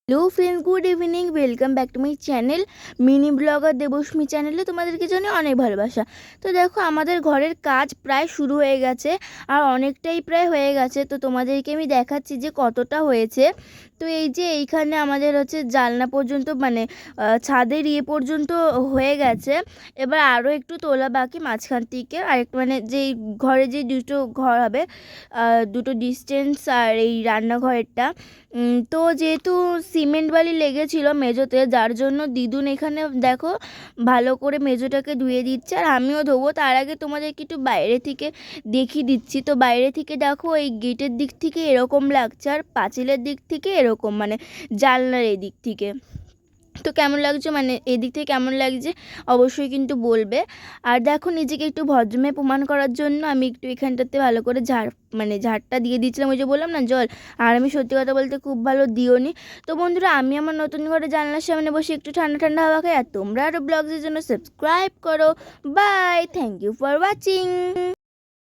Hello friends, good evening. Welcome back to my channel mini blogger Debasmi চ্যানেলে তোমাদেরকে জানাই অনেক ভালোবাসা। তো দেখো, আমাদের ঘরের কাজ প্রায় শুরু হয়ে গেছে, আর অনেকটাই প্রায় হয়ে গেছে। তো তোমাদেরকে আমি দেখাচ্ছি যে কতটা হয়েছে। তো এই যে এইখানে আমাদের হচ্ছে জানলা পর্যন্ত, মানে ছাদের পর্যন্ত হয়ে গেছে। এবার আরও একটু তোলা বাকি, মাঝখান থেকে আরেকটু, মানে যেই ঘরে যে দুটো ঘর হবে, দুটো ডিস্টেন্স, আর এই রান্নাঘরেরটা। তো যেহেতু সিমেন্ট বালি লেগেছিল মেজোতে, যার জন্য দিদুন এখানে দেখো ভালো করে মেজোটাকে ধুয়ে দিচ্ছে, আর আমিও ধোবো। তার আগে তোমাদেরকে একটু বাইরে থেকে দেখিয়ে দিচ্ছি। তো বাইরে থেকে দেখো, এই গেটের দিক থেকে এরকম লাগছে, আর পাঁচিলের দিক থেকে এরকম, মানে জানলার এই দিক থেকে। তো কেমন লাগছে, মানে এদিক থেকে কেমন লাগছে অবশ্যই কিন্তু বলবে। আর দেখো, নিজেকে একটু ভদ্রমে প্রমাণ করার জন্য আমি একটু এখানটাতে ভালো করে ঝাড়টা দিয়ে দিচ্ছিলাম, ওই যে বললাম না জল। আর আমি সত্যি কথা বলতে খুব ভালো দিওনি। তো বন্ধুরা, আমি আমার নতুন ঘরে জানলার সামনে বসে একটু ঠান্ডা ঠান্ডা হাওয়া খাই, আর তোমরা আরও ব্লগসের জন্য সাবস্ক্রাইব করো। Bye, thank you for watching.